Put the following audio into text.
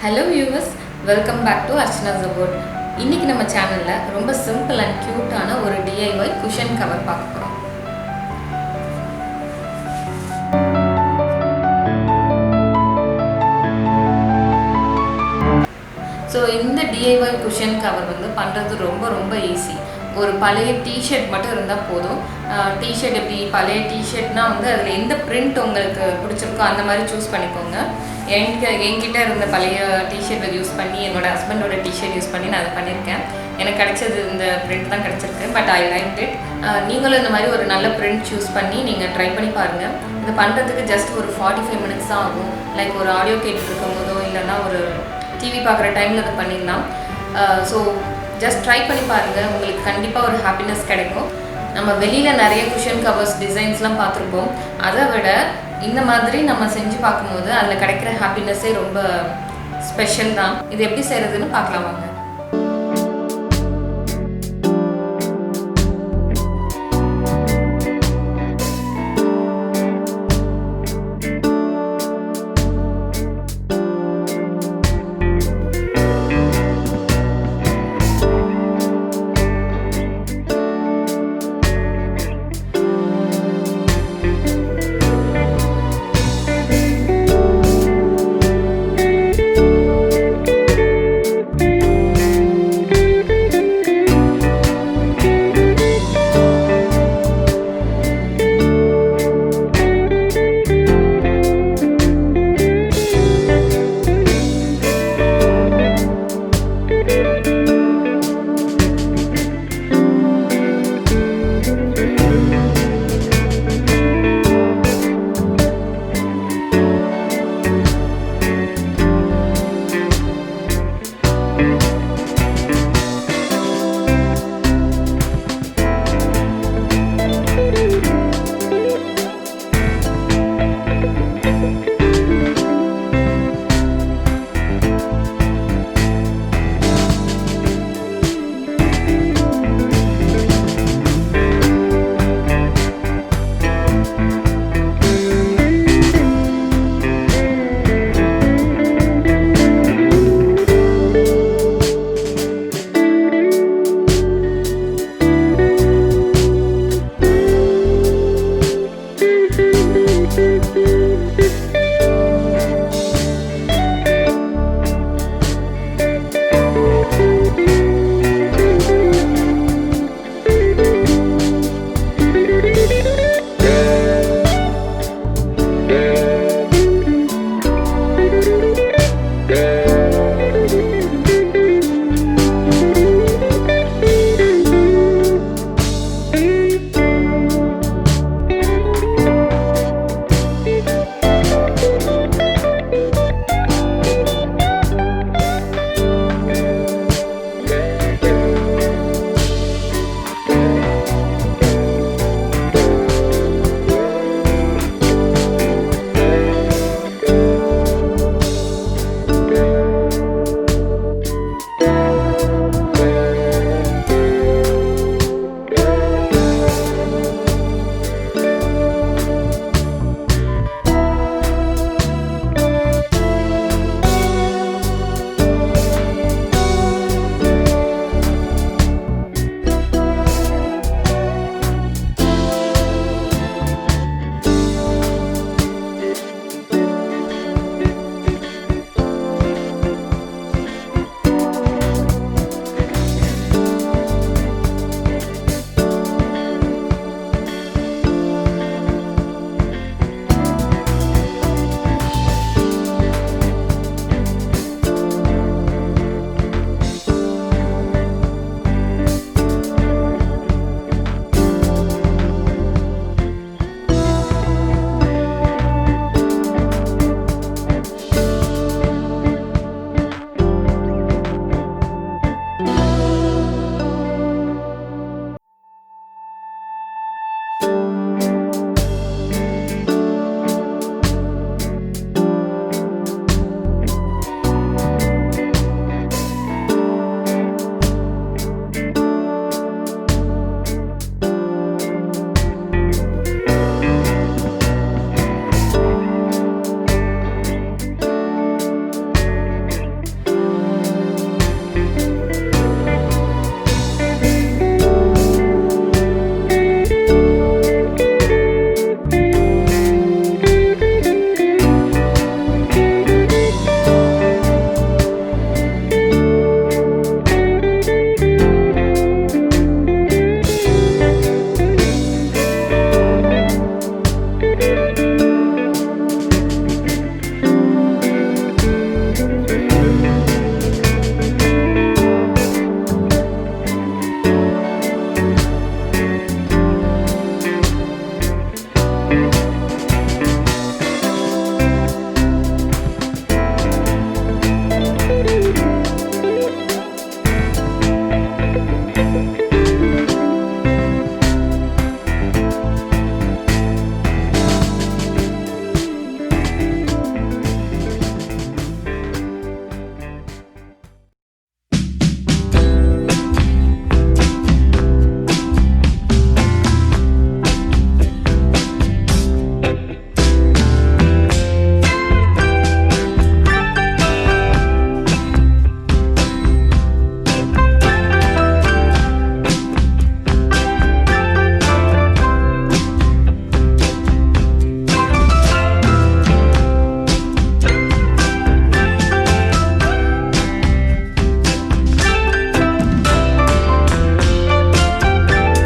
Hello viewers, welcome back to Archana's Abode. இன்னைக்கு நம்ம சேனல்ல ரொம்ப சிம்பிள் அண்ட் கியூட்டான ஒரு DIY குஷன் கவர் பார்க்க போறோம். ஸோ இந்த DIY குஷன் கவர் பண்ணுறது ரொம்ப ஈஸி. ஒரு பழைய டிஷர்ட் மட்டும் இருந்தால் போதும். டிஷர்ட் எப்படி பழைய டிஷர்ட்னா அதில் எந்த பிரிண்ட் உங்களுக்கு பிடிச்சிருக்கோ அந்த மாதிரி சூஸ் பண்ணிக்கோங்க. என்கிட்ட இருந்த பழைய டிஷர்ட் யூஸ் பண்ணி என்னோடய ஹஸ்பண்டோட டிஷர்ட் யூஸ் பண்ணி நான் அதை பண்ணியிருக்கேன். எனக்கு கிடைச்சது இந்த பிரிண்ட் தான் கிடச்சிருக்கு. But I like it. நீங்களும் இந்த மாதிரி ஒரு நல்ல பிரிண்ட் சூஸ் பண்ணி நீங்கள் ட்ரை பண்ணி பாருங்கள். இது பண்ணுறதுக்கு ஜஸ்ட் ஒரு 45 minutes தான் ஆகும். லைக் ஒரு ஆடியோ கேட்டுருக்கும் போதோ இல்லைன்னா ஒரு டிவி பார்க்குற டைமில் அதை பண்ணிடலாம். ஸோ ஜஸ்ட் ட்ரை பண்ணி பாருங்கள், உங்களுக்கு கண்டிப்பாக ஒரு ஹாப்பினஸ் கிடைக்கும். நம்ம வெளியில் நிறைய குஷன் கவர்ஸ் டிசைன்ஸ்லாம் பார்த்துருப்போம். அதை விட இந்த மாதிரி நம்ம செஞ்சு பார்க்கும்போது அதில் கிடைக்கிற ஹாப்பினஸ்ஸே ரொம்ப ஸ்பெஷல் தான். இது எப்படி செய்கிறதுன்னு பார்க்கலாம் வாங்க.